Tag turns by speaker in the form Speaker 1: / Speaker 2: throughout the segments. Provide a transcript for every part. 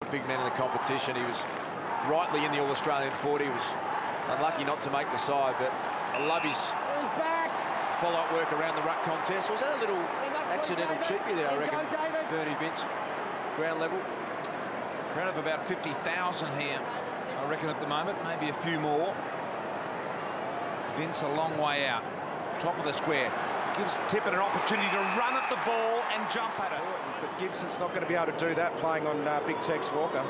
Speaker 1: the big man in the competition. He was rightly in the All-Australian 40. He was unlucky not to make the side, but I love his follow-up work around the ruck contest. Was that a little accidental chippy there, I reckon, Bernie Vince, ground level?
Speaker 2: Crowd of about 50,000 here, I reckon, at the moment, maybe a few more. Vince a long way out, top of the square. Gives Tippett an opportunity to run at the ball and jump at it.
Speaker 3: But Gibson's not going to be able to do that playing on Big Tex Walker.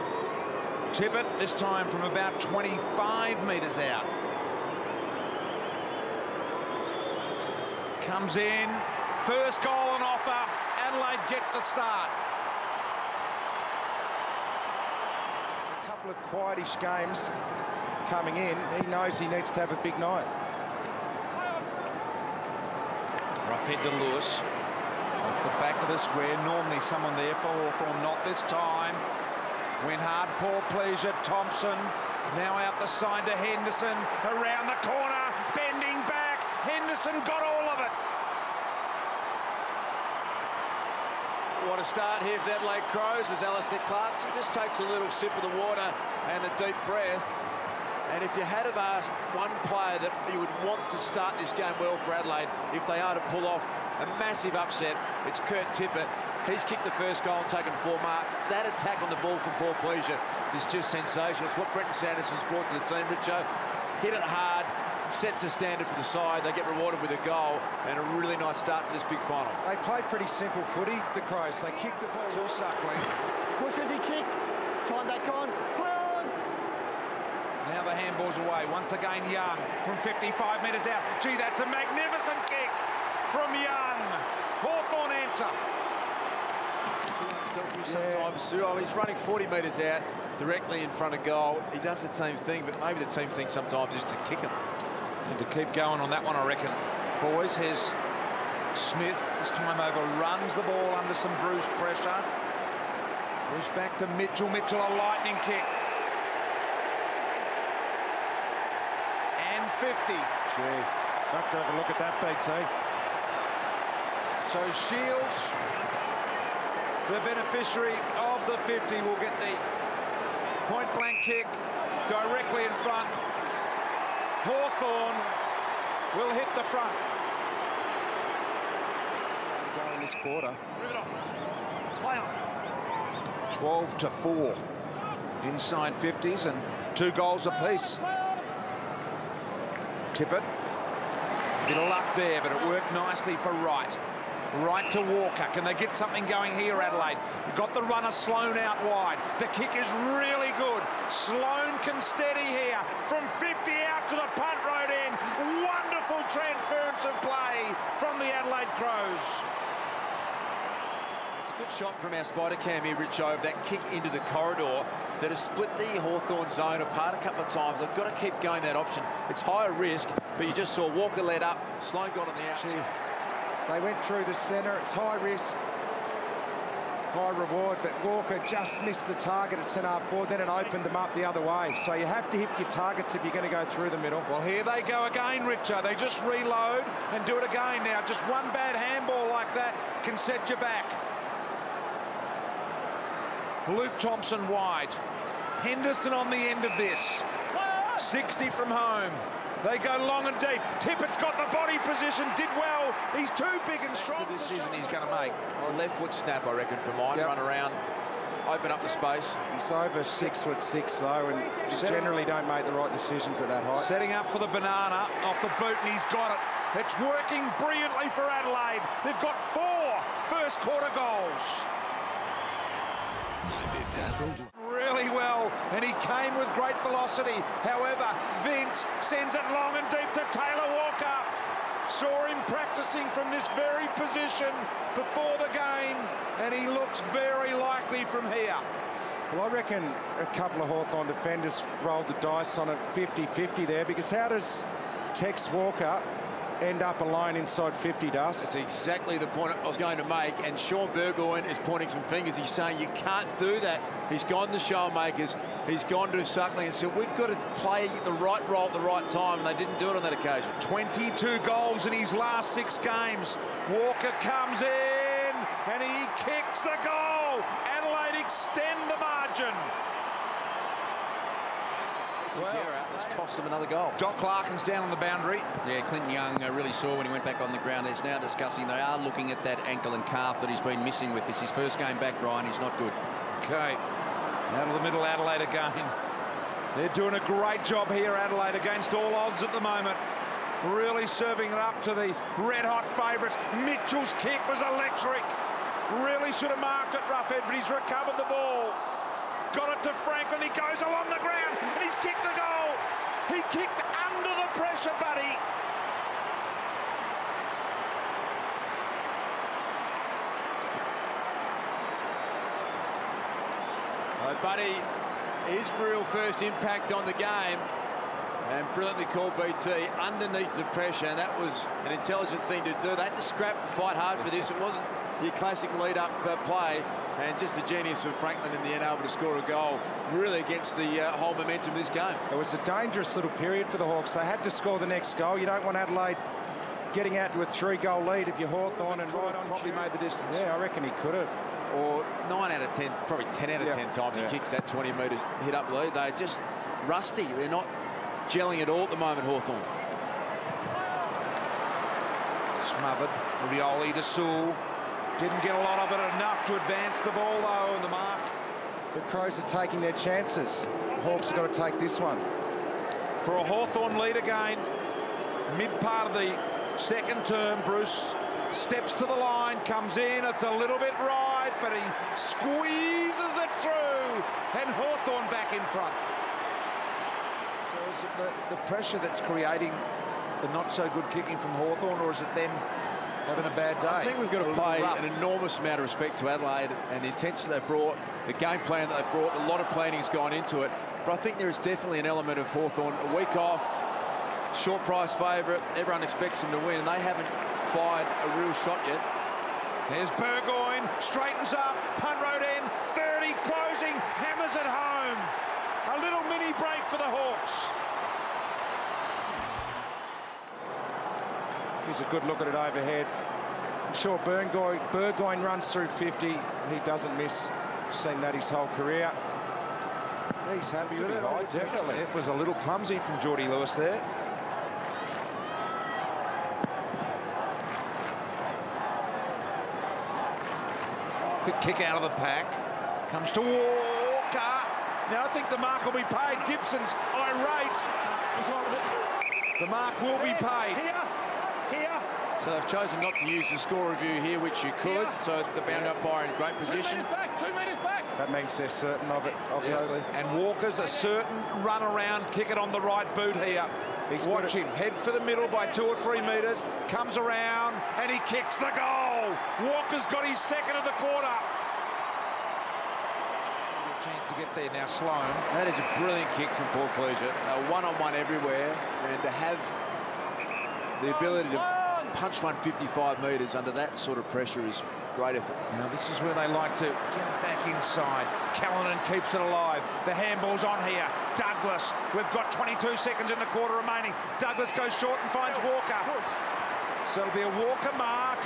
Speaker 2: Tippett, this time from about 25 metres out. Comes in, first goal on offer. Adelaide get the start.
Speaker 3: A couple of quietish games coming in. He knows he needs to have a big night.
Speaker 2: Rough head to Lewis. Off the back of the square. Normally someone there for Hawthorn, not this time. Went hard, poor pleasure. Thompson now out the side to Henderson. Around the corner, bending back. Henderson got all of it.
Speaker 1: What a start here for the Adelaide Crows as Alistair Clarkson just takes a little sip of the water and a deep breath. And if you had have asked one player that you would want to start this game well for Adelaide, if they are to pull off a massive upset, it's Kurt Tippett. He's kicked the first goal and taken 4 marks. That attack on the ball from Paul Pleasure is just sensational. It's what Brenton Sanderson's brought to the team, Richo. Hit it hard, sets the standard for the side. They get rewarded with a goal and a really nice start to this big final.
Speaker 3: They play pretty simple footy, the Crows. They kick the ball
Speaker 2: to Suckling.
Speaker 4: Push as he kicked. Time back on. Play on.
Speaker 2: Now the handball's away. Once again, Young from 55 metres out. Gee, that's a magnificent kick from Young. Hawthorn answer.
Speaker 1: Selfish sometimes, Sue. Oh, he's running 40 metres out directly in front of goal. He does the team thing, but maybe the team thing sometimes is to kick him.
Speaker 2: And to keep going on that one, I reckon. Boys, here's Smith. This time overruns the ball under some bruised pressure. Push back to Mitchell. Mitchell, a lightning kick. And 50.
Speaker 3: Gee, have to have a look at that, BT.
Speaker 2: So Shields, the beneficiary of the 50, will get the point-blank kick directly in front. Hawthorn will hit the front.
Speaker 3: In this quarter.
Speaker 2: 12-4. Inside 50s and 2 goals apiece. Tippett. Bit of luck there, but it worked nicely for Wright. Right to Walker. Can they get something going here, Adelaide? They've got the runner Sloan out wide. The kick is really good. Sloan can steady here from 50 out to the punt road end. Wonderful transference of play from the Adelaide Crows.
Speaker 1: It's a good shot from our spider cam here, Richo, of that kick into the corridor that has split the Hawthorn zone apart a couple of times. They've got to keep going that option. It's higher risk, but you just saw Walker let up. Sloan got on the outside.
Speaker 3: They went through the centre. It's high risk, high reward, but Walker just missed the target at centre-half forward, then it opened them up the other way. So you have to hit your targets if you're going to go through the middle.
Speaker 2: Well, here they go again, Richo. They just reload and do it again now. Just one bad handball like that can set you back. Luke Thompson wide. Henderson on the end of this. 60 from home. They go long and deep. Tippett's got the body position, did well. He's too big and strong.
Speaker 1: That's the decision he's going to make. It's a left foot snap, I reckon, for mine. Yep. Run around, open up the space.
Speaker 3: He's over 6'6" though, and generally don't make the right decisions at that height.
Speaker 2: Setting up for the banana off the boot, and he's got it. It's working brilliantly for Adelaide. They've got 4 first quarter goals. Really well, and he came with great velocity. However, Vince sends it long and deep to Taylor Walker. Saw him practicing from this very position before the game, and he looks very likely from here.
Speaker 3: Well, I reckon a couple of Hawthorn defenders rolled the dice on a 50-50 there, because how does Tex Walker end up alone inside 50, Dust?
Speaker 1: That's exactly the point I was going to make, and Sean Burgoyne is pointing some fingers. He's saying you can't do that. He's gone to Showmakers, he's gone to Suckling and said we've got to play the right role at the right time, and they didn't do it on that occasion.
Speaker 2: 22 goals in his last 6 games. Walker comes in and he kicks the goal. Adelaide extend the margin. margin.
Speaker 1: Well, that's cost them another goal.
Speaker 2: Doc Larkin's down on the boundary.
Speaker 5: Yeah, Clinton Young really saw when he went back on the ground. He's now discussing, they are looking at that ankle and calf that he's been missing with this. His first game back, Ryan, he's not good.
Speaker 2: Okay, out of the middle, Adelaide again. They're doing a great job here, Adelaide, against all odds at the moment. Really serving it up to the red-hot favourites. Mitchell's kick was electric. Really should have marked it, Roughhead, but he's recovered the ball. Got it to Franklin, he goes along the ground, and he's kicked the goal. He kicked under the pressure, buddy.
Speaker 1: Buddy, his real first impact on the game, and brilliantly called BT, underneath the pressure, and that was an intelligent thing to do. They had to scrap and fight hard for this. It wasn't your classic lead-up play, and just the genius of Franklin in the end able to score a goal, really against the whole momentum of this game.
Speaker 3: It was a dangerous little period for the Hawks. They had to score the next goal. You don't want Adelaide getting out to a 3-goal lead if you're Hawthorn and right on.
Speaker 2: Probably made the distance.
Speaker 3: Yeah, I reckon he could have.
Speaker 1: Or 9 out of 10, probably 10 out of 10 times he kicks that 20 metres hit-up lead. They're just rusty. They're not gelling at all at the moment, Hawthorn.
Speaker 2: Smothered. Rioli to Sewell. Didn't get a lot of it, enough to advance the ball, though, in the mark.
Speaker 3: The Crows are taking their chances. Hawks have got to take this one.
Speaker 2: For a Hawthorn lead again, mid-part of the second term, Bruce steps to the line, comes in, it's a little bit right, but he squeezes it through, and Hawthorn back in front. So is it the pressure that's creating the not-so-good kicking from Hawthorn, or is it them having a bad day?
Speaker 1: I think we've got to pay an enormous amount of respect to Adelaide and the intensity they brought, the game plan that they brought. A lot of planning's gone into it, but I think there is definitely an element of Hawthorn. A week off, short price favourite, everyone expects them to win, and they haven't fired a real shot yet.
Speaker 2: There's Burgoyne, straightens up, punt road end, 30, closing, hammers it home. A little mini break for the Hawks.
Speaker 3: Here's a good look at it overhead. I'm sure Burgoyne runs through 50. He doesn't miss. Seen that his whole career. He's happy with it. Oh, definitely.
Speaker 2: It was a little clumsy from Geordie Lewis there. Quick kick out of the pack. Comes to Walker. Now I think the mark will be paid. Gibson's irate. The mark will be paid.
Speaker 1: So they've chosen not to use the score review here, which you could. So the bound umpire in great position.
Speaker 4: 2 metres back.
Speaker 3: That means they're certain of it, obviously.
Speaker 2: And Walker's a certain run around, kick it on the right boot here. Watch him, head for the middle by 2 or 3 metres, comes around, and he kicks the goal. Walker's got his second of the quarter. Chance to get there now, Sloan.
Speaker 1: That is a brilliant kick from Paul Cleaser. One-on-one everywhere, and to have the ability to punch one 55 metres under that sort of pressure is great effort.
Speaker 2: Now this is where they like to get it back inside. Callanan keeps it alive. The handball's on here. Douglas, we've got 22 seconds in the quarter remaining. Douglas goes short and finds Walker. So it'll be a Walker mark.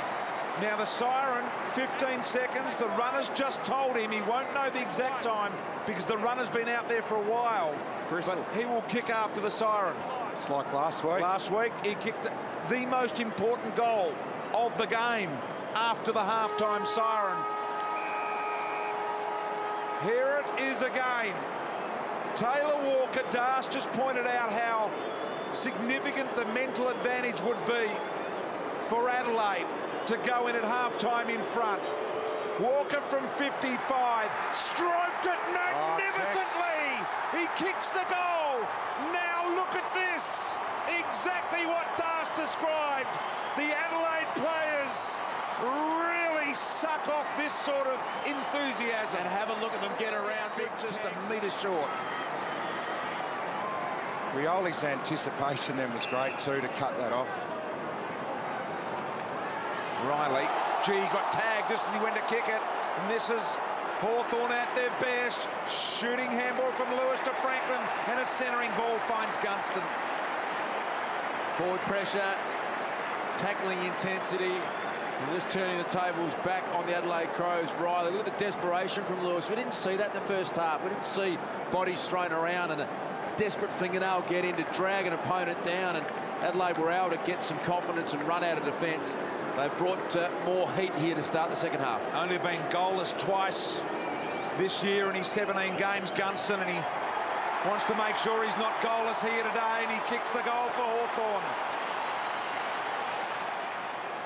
Speaker 2: Now the siren, 15 seconds. The runner's just told him he won't know the exact time because the runner's been out there for a while. But he will kick after the siren.
Speaker 3: It's like last week.
Speaker 2: Last week, he kicked the most important goal of the game after the halftime siren. Here it is again. Taylor Walker, Das just pointed out how significant the mental advantage would be for Adelaide to go in at halftime in front. Walker from 55, stroked it magnificently. He kicks the goal. Now look at this. Exactly what Das described. The Adelaide players really suck off this sort of enthusiasm.
Speaker 1: And have a look at them get around.
Speaker 2: Just a metre short.
Speaker 3: Rioli's anticipation then was great too to cut that off.
Speaker 2: Riley, gee, got tagged just as he went to kick it. Misses. Hawthorn at their best. Shooting handball from Lewis to Franklin, and a centering ball finds Gunston.
Speaker 1: Forward pressure, tackling intensity, And just turning the tables back on the Adelaide Crows. Riley, look at the desperation from Lewis. We didn't see that in the first half. We didn't see bodies thrown around and a desperate fingernail get in to drag an opponent down, and Adelaide were able to get some confidence and run out of defence. They've brought more heat here to start the second half.
Speaker 2: Only been goalless twice this year in his 17 games, Gunston, and he wants to make sure he's not goalless here today, and he kicks the goal for Hawthorn.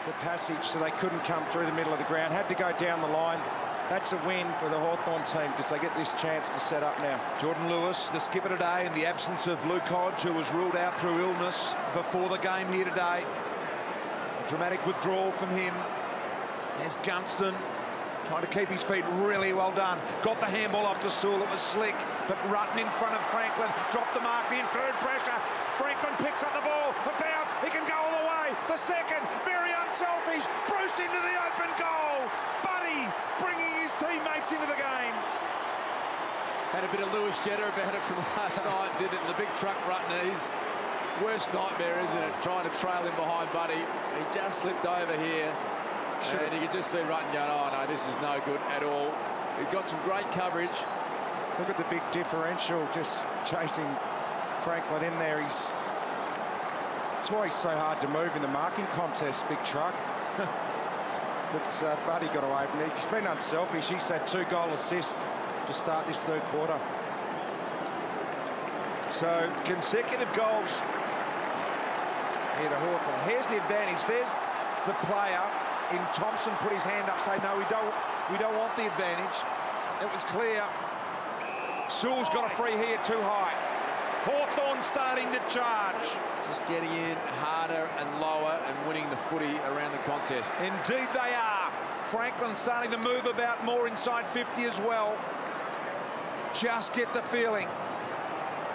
Speaker 3: The passage, so they couldn't come through the middle of the ground, had to go down the line. That's a win for the Hawthorn team because they get this chance to set up now.
Speaker 2: Jordan Lewis, the skipper today, in the absence of Luke Hodge, who was ruled out through illness before the game here today. A dramatic withdrawal from him. There's Gunston, trying to keep his feet. Really well done. Got the handball off to Sewell. It was slick, but Rutten in front of Franklin. Dropped the mark, the inferred pressure. Franklin picks up the ball. A bounce. He can go all the way. The second, very unselfish. Bruce into the open goal. Buddy bringing his teammates into the game.
Speaker 1: Had a bit of Lewis Jetta about it from last night, didn't it? The big truck Rutten, his worst nightmare, isn't it? Trying to trail him behind Buddy. He just slipped over here. And you could just see Rutten going, oh no, this is no good at all. He got some great coverage.
Speaker 3: Look at the big differential, just chasing Franklin in there. That's why he's so hard to move in the marking contest, big truck. But Buddy got away from it. He's been unselfish. He's had 2 goal assists to start this third quarter.
Speaker 2: So consecutive goals here to Hawthorn. Here's the advantage. There's the player in Thompson put his hand up, say no, we don't want the advantage. It was clear. Sewell's got a free here too high. Hawthorn starting to charge.
Speaker 1: Just getting in harder and lower and winning the footy around the contest.
Speaker 2: Indeed they are. Franklin starting to move about more inside 50 as well. Just get the feeling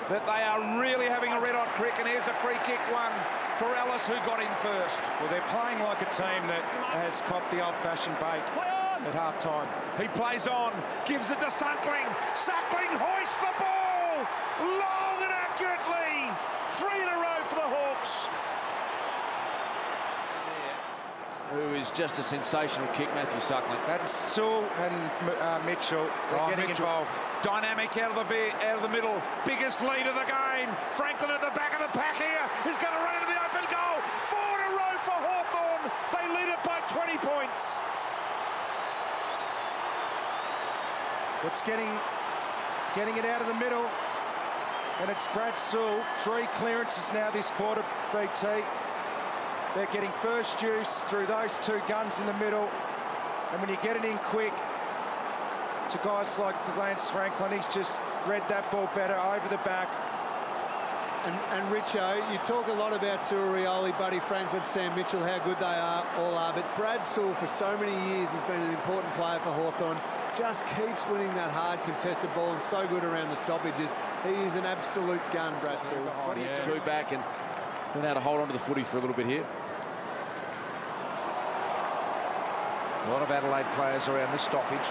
Speaker 2: that they are really having a red-hot crick, and here's a free kick one for Ellis, who got in first.
Speaker 3: Well, they're playing like a team that has copped the old-fashioned bait at half-time.
Speaker 2: He plays on, gives it to Suckling. Suckling hoists the ball long and accurately. 3 in a row for the Hawks.
Speaker 1: Who is just a sensational kick, Matthew Suckling.
Speaker 3: That's Sewell and Mitchell. They're getting involved.
Speaker 2: Dynamic out of the middle. Biggest lead of the game. Franklin at the back of the pack here. He's going to run into the open goal. 4 in a row for Hawthorn. They lead it by 20 points.
Speaker 3: It's getting it out of the middle. And it's Brad Sewell. 3 clearances now this quarter, BT. They're getting first use through those 2 guns in the middle. And when you get it in quick to guys like Lance Franklin, he's just read that ball better over the back.
Speaker 6: And Richo, you talk a lot about Cyril Rioli, Buddy Franklin, Sam Mitchell, how good they all are. But Brad Sewell, for so many years, has been an important player for Hawthorn. Just keeps winning that hard contested ball and so good around the stoppages. He is an absolute gun, Brad Sewell.
Speaker 1: Yeah. 2 back and been able to hold on to the footy for a little bit here.
Speaker 2: A lot of Adelaide players around this stoppage.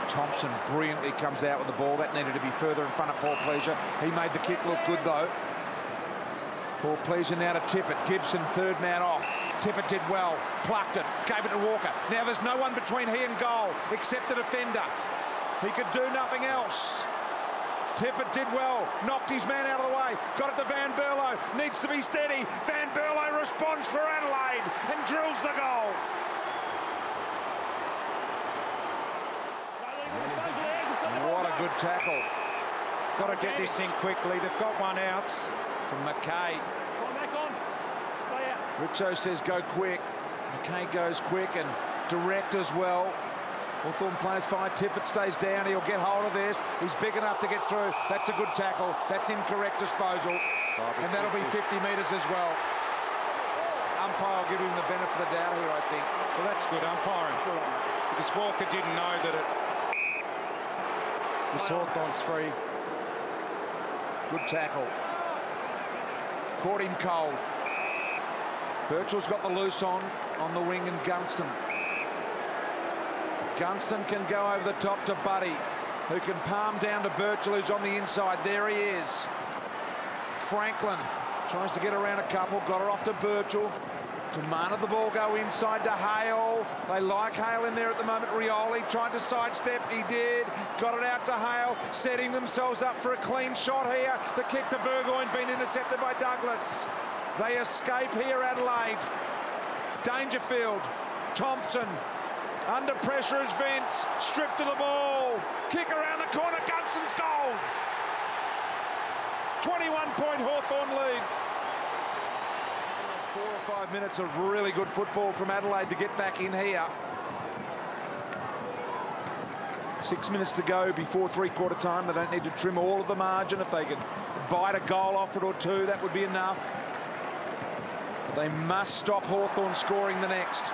Speaker 2: Thompson brilliantly comes out with the ball. That needed to be further in front of Paul Pleasure. He made the kick look good, though. Paul Pleasure now to Tippett. Gibson, 3rd man off. Tippett did well. Plucked it. Gave it to Walker. Now there's no one between he and goal except the defender. He could do nothing else. Tippett did well. Knocked his man out of the way. Got it to Van Berlo. Needs to be steady. Van Berlo responds for Adelaide and drills the goal. What a good tackle.
Speaker 3: Got to get this in quickly. They've got 1 out.
Speaker 2: From McKay. Richo says go quick. McKay goes quick and direct as well. Hawthorn plays fine. Tippett stays down. He'll get hold of this. He's big enough to get through. That's a good tackle. That's incorrect disposal. And that'll be 50 metres as well. Umpire will give him the benefit of the doubt here, I think.
Speaker 3: Well, that's good umpiring. Because Walker didn't know that it was Hawthorn's free.
Speaker 2: Good tackle. Caught him cold. Birchall's got the loose on the wing, and Gunston. Gunston can go over the top to Buddy, who can palm down to Birchall, who's on the inside. There he is. Franklin tries to get around a couple, got her off to Birchall. Demanded the ball go inside to Hale. They like Hale in there at the moment. Rioli tried to sidestep. He did. Got it out to Hale. Setting themselves up for a clean shot here. The kick to Burgoyne being intercepted by Douglas. They escape here, Adelaide. Dangerfield. Thompson. Under pressure is Vince. Stripped to the ball. Kick around the corner. Gunson's goal. 21-point Hawthorn lead. 4 or 5 minutes of really good football from Adelaide to get back in here. 6 minutes to go before three-quarter time. They don't need to trim all of the margin. If they could bite a goal off it or two, that would be enough. But they must stop Hawthorn scoring the next.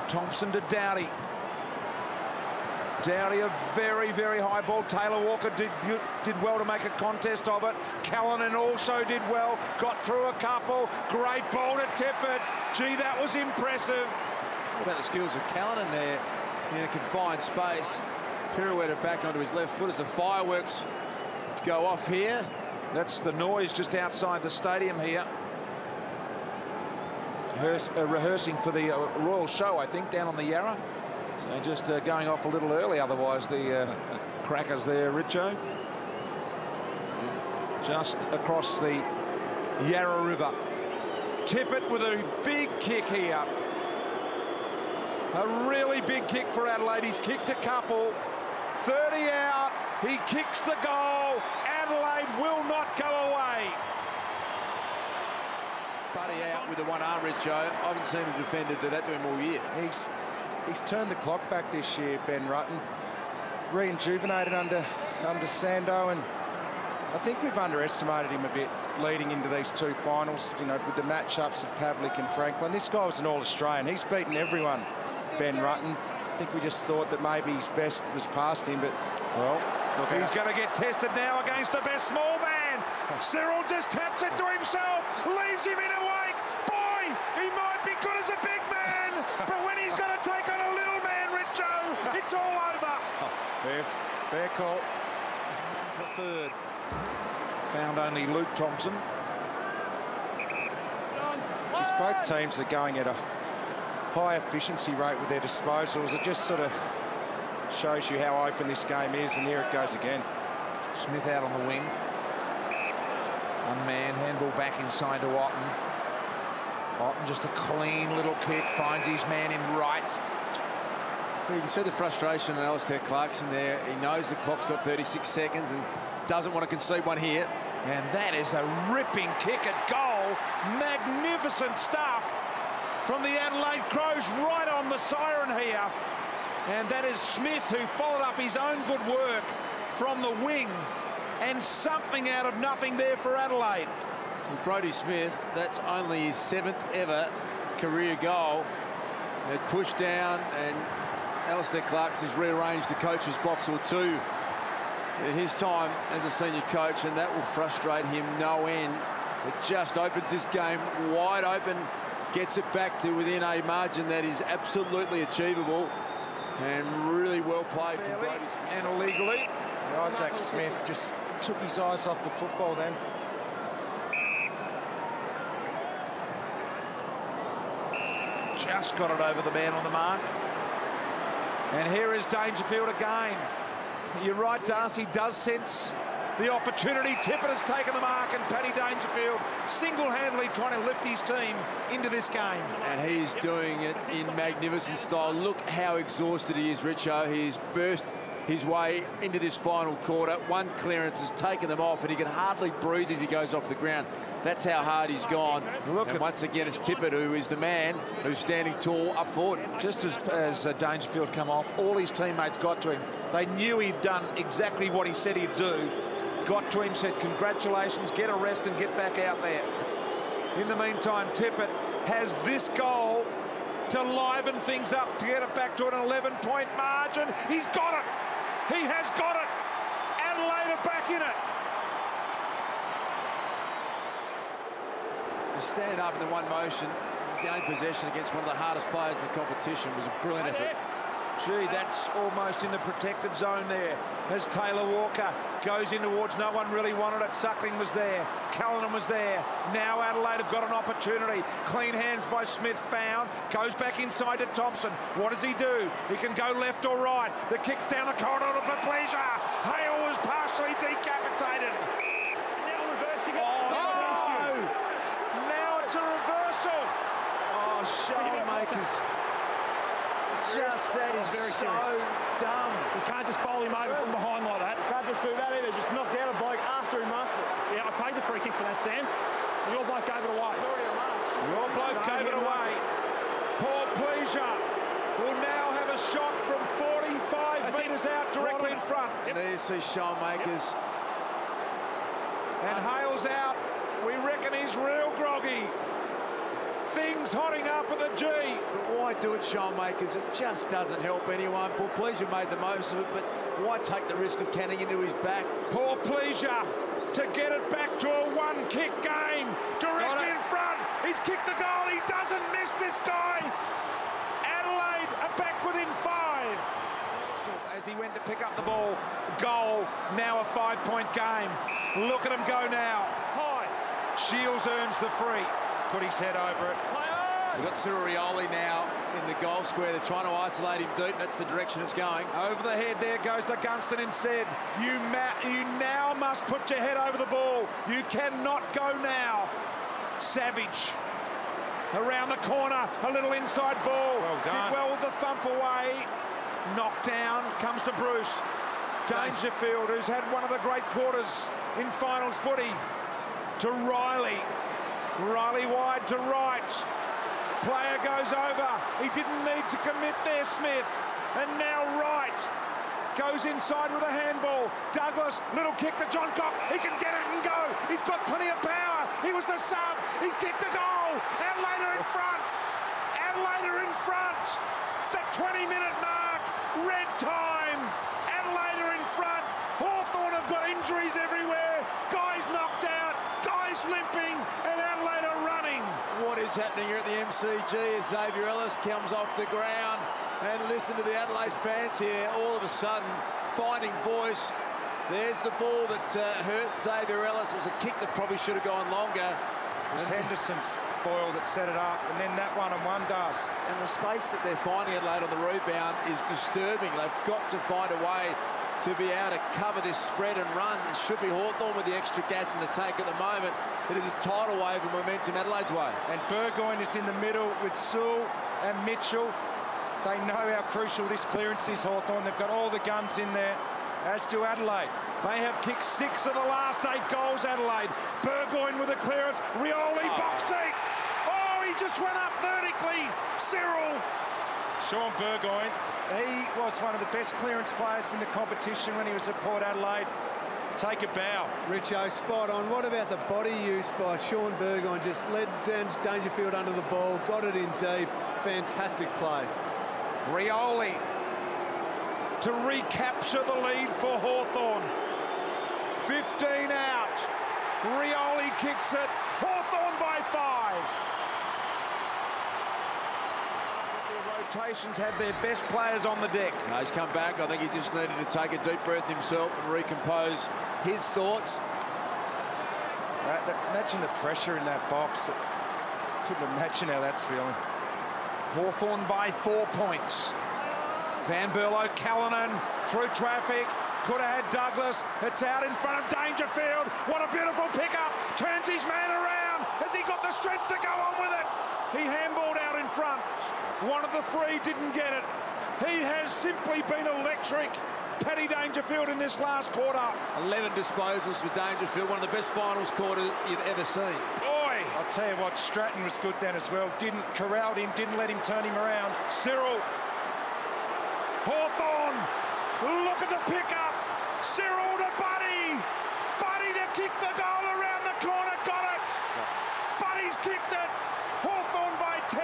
Speaker 2: Thompson to Dowdy. Dowdy a very, very high ball. Taylor Walker did well to make a contest of it. Callanan also did well. Got through a couple. Great ball to Tippett. Gee, that was impressive.
Speaker 1: What about the skills of Callanan there in a confined space? Pirouetted back onto his left foot as the fireworks go off here.
Speaker 2: That's the noise just outside the stadium here. Rehearsing for the Royal Show, I think, down on the Yarra. So just going off a little early, otherwise the crackers there, Richo. Just across the Yarra River. Tippett with a big kick here. A really big kick for Adelaide. He's kicked a couple. 30 out. He kicks the goal. Adelaide will not go away.
Speaker 1: Buddy out with the one arm, Richo. I haven't seen a defender do that to him all year.
Speaker 3: He's turned the clock back this year, Ben Rutten. Rejuvenated under Sando, and I think we've underestimated him a bit leading into these two finals, you know, with the matchups of Pavlik and Franklin. This guy was an All-Australian. He's beaten everyone, Ben Rutten. I think we just thought that maybe his best was past him, but, well,
Speaker 2: look, he's going to get tested now against the best small man. Cyril just taps it to himself, leaves him in a wake. Boy, he might be good as a big man, but when he's going to take on a little man, Richo, it's all over.
Speaker 3: Fair call.
Speaker 2: Third. Found only Luke Thompson.
Speaker 3: Just both teams are going at a high efficiency rate with their disposals. It just sort of shows you how open this game is, and here it goes again.
Speaker 2: Smith out on the wing. Unmanned handball back inside to Otten. Otten just a clean little kick, finds his man in right.
Speaker 1: You can see the frustration in Alistair Clarkson there. He knows the clock's got 36 seconds and doesn't want to concede one here.
Speaker 2: And that is a ripping kick at goal. Magnificent stuff from the Adelaide Crows, right on the siren here. And that is Smith, who followed up his own good work from the wing. And something out of nothing there for Adelaide.
Speaker 1: With Brodie Smith, that's only his 7th ever career goal. It pushed down, and Alistair Clarkson's rearranged the coach's box or two in his time as a senior coach, and that will frustrate him no end. It just opens this game wide open, gets it back to within a margin that is absolutely achievable, and really well played from Brodie Smith.
Speaker 2: And illegally.
Speaker 3: Isaac Smith just took his eyes off the football then.
Speaker 2: Just got it over the man on the mark. And here is Dangerfield again. You're right, Darcy does sense the opportunity. Tippett has taken the mark, and Paddy Dangerfield single-handedly trying to lift his team into this game.
Speaker 1: And he's doing it in magnificent style. Look how exhausted he is, Richo. He's burst his way into this final quarter. One clearance has taken them off, and he can hardly breathe as he goes off the ground. That's how hard he's gone. Look, and once again, it's Tippett who is the man who's standing tall up forward.
Speaker 2: Just as Dangerfield come off, all his teammates got to him. They knew he'd done exactly what he said he'd do. Got to him, said, congratulations, get a rest and get back out there. In the meantime, Tippett has this goal to liven things up, to get it back to an 11-point margin. He's got it. He has got it. Adelaide are back in it.
Speaker 1: To stand up in the one motion and gain possession against one of the hardest players in the competition was a brilliant effort.
Speaker 2: Gee, that's almost in the protected zone there as Taylor Walker goes in towards no one really wanted it. Suckling was there. Callanan was there. Now Adelaide have got an opportunity. Clean hands by Smith found. Goes back inside to Thompson. What does he do? He can go left or right. The kick's down the corridor to Pleasure. Hale was partially decapitated.
Speaker 7: Now reversing it.
Speaker 2: Oh, no! Now it's a reversal.
Speaker 1: Oh, Showmakers. Just, that is so dumb.
Speaker 7: You can't just bowl him over from behind like that.
Speaker 4: You can't just do that either. Just knock down a bloke after he marks it.
Speaker 7: Yeah, I paid the free kick for that, Sam. Your bloke gave it away.
Speaker 2: Your bloke gave it away. Poor Pleasure will now have a shot from 45 metres out directly in front.
Speaker 1: And there you see Showmakers.
Speaker 2: And Hale's out. We reckon he's real groggy. Things hotting up at the G.
Speaker 1: But why do it, Showmakers? It just doesn't help anyone. Poor Pleasure made the most of it, but why take the risk of canning into his back?
Speaker 2: Poor Pleasure to get it back to a one-kick game. Directly in front. He's kicked the goal. He doesn't miss this guy. Adelaide are back within 5. As he went to pick up the ball. Goal. Now a 5-point game. Look at him go now.
Speaker 7: High.
Speaker 2: Shields earns the free. Put his head over it.
Speaker 1: We've got Rioli now in the goal square. They're trying to isolate him deep. That's the direction it's going.
Speaker 2: Over the head, there goes the Gunston instead. You now must put your head over the ball. You cannot go now. Savage. Around the corner, a little inside ball.
Speaker 3: Well done.
Speaker 2: Did well with the thump away. Knocked down, comes to Bruce. Dangerfield, who's had one of the great quarters in finals footy. To Riley. Riley wide to right. Player goes over. He didn't need to commit there, Smith. And now Wright goes inside with a handball. Douglas, little kick to John Cock. He can get it and go. He's got plenty of power. He was the sub. He's kicked the goal. Adelaide are in front. Adelaide are in front. The 20-minute mark. Red time. Adelaide are in front. Hawthorn have got injuries everywhere. Guys knocked out. Guys limping. And Adelaide are running.
Speaker 1: What is happening here at the MCG as Xavier Ellis comes off the ground? And listen to the Adelaide fans here, all of a sudden finding voice. There's the ball that hurt Xavier Ellis. It was a kick that probably should have gone longer.
Speaker 3: It was Henderson's spoil that set it up, and then that one-on-one does.
Speaker 1: And the space that they're finding Adelaide on the rebound is disturbing. They've got to find a way to be able to cover this spread and run. It should be Hawthorn with the extra gas in the tank at the moment. It is a tidal wave of momentum Adelaide's way.
Speaker 3: And Burgoyne is in the middle with Sewell and Mitchell. They know how crucial this clearance is, Hawthorn. They've got all the guns in there, as do Adelaide.
Speaker 2: They have kicked 6 of the last 8 goals, Adelaide. Burgoyne with a clearance. Rioli box seat. Oh, he just went up vertically. Cyril.
Speaker 3: Sean Burgoyne, he was one of the best clearance players in the competition when he was at Port Adelaide. Take a bow.
Speaker 6: Richo, spot on. What about the body use by Sean Burgoyne? Just led Dangerfield under the ball, got it in deep. Fantastic play.
Speaker 2: Rioli to recapture the lead for Hawthorn. 15 out. Rioli kicks it. Hawthorn by 5. Rotations had their best players on the deck.
Speaker 1: No, he's come back. I think he just needed to take a deep breath himself and recompose his thoughts.
Speaker 3: Imagine the pressure in that box. Couldn't imagine how that's feeling.
Speaker 2: Hawthorn by 4 points. Van Berlo, Callanan through traffic. Could have had Douglas. It's out in front of Dangerfield. What a beautiful pickup. Turns his man around. Has he got the strength to go on with it? He handballed out in front. One of the 3 didn't get it. He has simply been electric. Paddy Dangerfield in this last quarter.
Speaker 1: 11 disposals for Dangerfield. One of the best finals quarters you've ever seen.
Speaker 2: Boy!
Speaker 3: I'll tell you what, Stratton was good then as well. Corralled him, didn't let him turn him around.
Speaker 2: Cyril. Hawthorn. Look at the pickup. Cyril to Buddy. Buddy to kick the goal around the corner. Got it. Buddy's kicked it. Hawthorn by 10.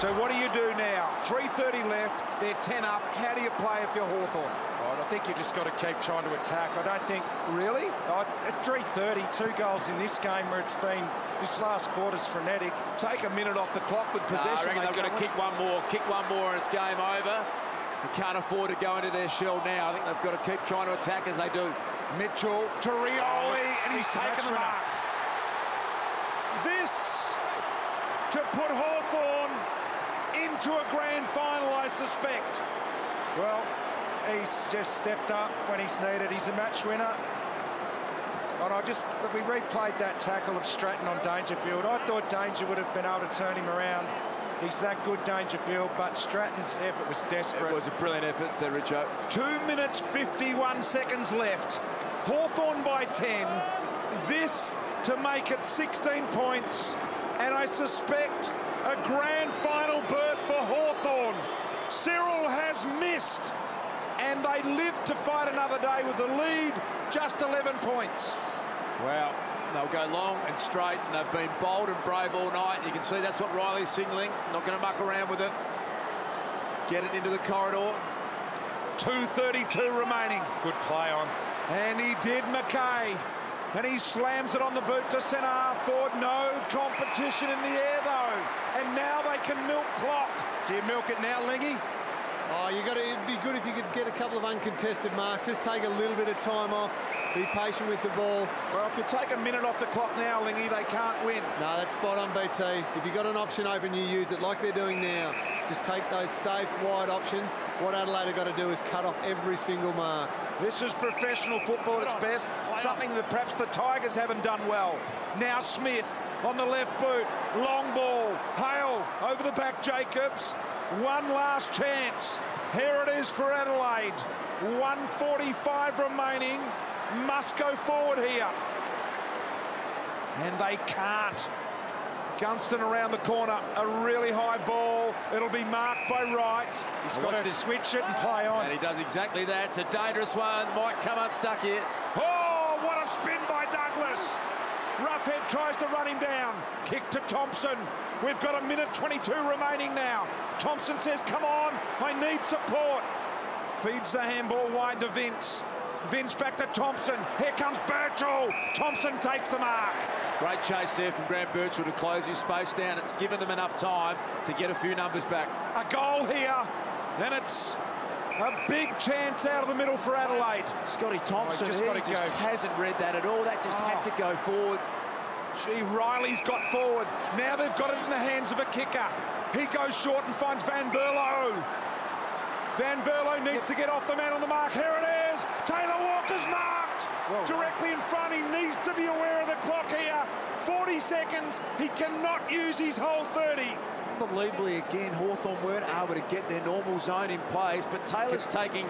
Speaker 2: So what do you do now? 3:30 left, they're 10 up. How do you play if you're Hawthorn?
Speaker 3: Right, I think you just got to keep trying to attack. I don't think...
Speaker 2: Really?
Speaker 3: At 3:30, 2 goals in this game where it's been... This last quarter's frenetic.
Speaker 2: Take a minute off the clock with possession.
Speaker 1: I reckon they've got to kick one more, and it's game over. You can't afford to go into their shell now. I think they've got to keep trying to attack as they do.
Speaker 2: Mitchell to Rioli, and he's taken the mark. This to put Hawthorn into a grand final, I suspect.
Speaker 3: Well, he's just stepped up when he's needed. He's a match winner. And we replayed that tackle of Stratton on Dangerfield. I thought Danger would have been able to turn him around. He's that good, Dangerfield, but Stratton's effort was desperate.
Speaker 1: It was a brilliant effort, Richo.
Speaker 2: 2 minutes 51 seconds left. Hawthorn by 10. This to make it 16 points. And I suspect a grand final berth for Hawthorn. Cyril has missed. And they live to fight another day with the lead, just 11 points.
Speaker 1: Well, they'll go long and straight, and they've been bold and brave all night. You can see that's what Riley's signalling. Not going to muck around with it. Get it into the corridor.
Speaker 2: 2:32 remaining.
Speaker 3: Good play on.
Speaker 2: And he did, McKay. And he slams it on the boot to centre half forward. No competition in the air, though. And now they can milk clock.
Speaker 3: Do you milk it now, Lingy?
Speaker 6: Oh, it'd be good if you could get a couple of uncontested marks. Just take a little bit of time off. Be patient with the ball.
Speaker 2: Well, if you take a minute off the clock now, Lingy, they can't win.
Speaker 6: No, that's spot on, BT. If you've got an option open, you use it like they're doing now. Just take those safe, wide options. What Adelaide have got to do is cut off every single mark.
Speaker 2: This is professional football at its best, something that perhaps the Tigers haven't done well. Now Smith on the left boot, long ball, Hale over the back, Jacobs. One last chance. Here it is for Adelaide. 1:45 remaining. Must go forward here. And they can't. Gunston around the corner. A really high ball. It'll be marked by Wright.
Speaker 3: He's got to switch it and play on.
Speaker 1: And he does exactly that. It's a dangerous one. Might come unstuck here.
Speaker 2: Oh, what a spin by Douglas. Roughhead tries to run him down. Kick to Thompson. We've got 1:22 remaining now. Thompson says, come on, I need support. Feeds the handball wide to Vince. Vince back to Thompson. Here comes Birchall. Thompson takes the mark.
Speaker 1: Great chase there from Grant Birchall to close his space down. It's given them enough time to get a few numbers back.
Speaker 2: A goal here, and it's a big chance out of the middle for Adelaide.
Speaker 1: Scotty Thompson,
Speaker 3: just
Speaker 1: hasn't read that at all. That just had to go forward.
Speaker 2: Gee, Riley's got forward. Now they've got it in the hands of a kicker. He goes short and finds Van Berlo. Van Berlo needs to get off the man on the mark. Here it is. Taylor Walker's marked. Directly in front. He needs to be aware of the clock here. 40 seconds. He cannot use his whole 30.
Speaker 1: Unbelievably, again, Hawthorn weren't able to get their normal zone in place, but Taylor's taking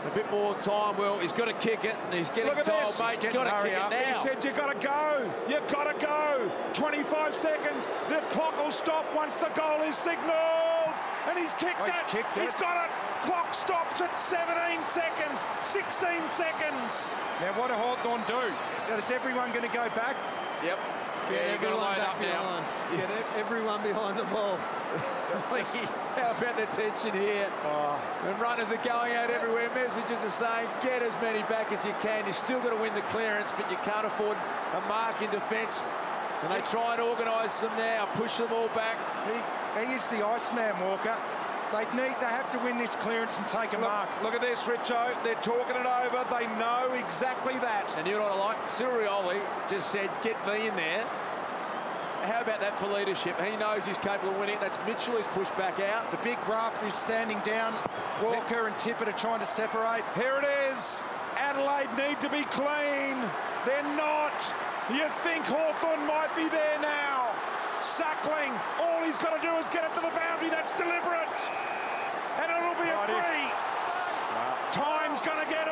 Speaker 1: a bit more time. Well, he's got to kick it, and he's getting told, mate, you've got to kick it now.
Speaker 2: He said, you got to go. You got to go. 25 seconds. The clock will stop once the goal is signalled. And he's kicked it. He's got it. Clock stops at 17 seconds. 16 seconds.
Speaker 3: Now, what do Hawthorn do? Is everyone going to go back?
Speaker 1: Yep.
Speaker 6: Get everyone back behind. Get everyone behind the ball.
Speaker 1: How about the tension here? When runners are going out everywhere, messages are saying, get as many back as you can. You're still got to win the clearance, but you can't afford a mark in defence. And they try and organise them now, push them all back.
Speaker 3: He is the Iceman, Walker. They have to win this clearance and take a mark.
Speaker 2: Look at this, Richo. They're talking it over. They know exactly that.
Speaker 1: And you know what I like? Cyril just said, get me in there. How about that for leadership? He knows he's capable of winning. That's Mitchell who's pushed back out.
Speaker 3: The big grafter is standing down. Walker and Tippett are trying to separate.
Speaker 2: Here it is. Adelaide need to be clean. They're not. You think Hawthorn might be there now. Sackling, all he's got to do is get it to the boundary. That's deliberate. And it'll be a free. Time's going to get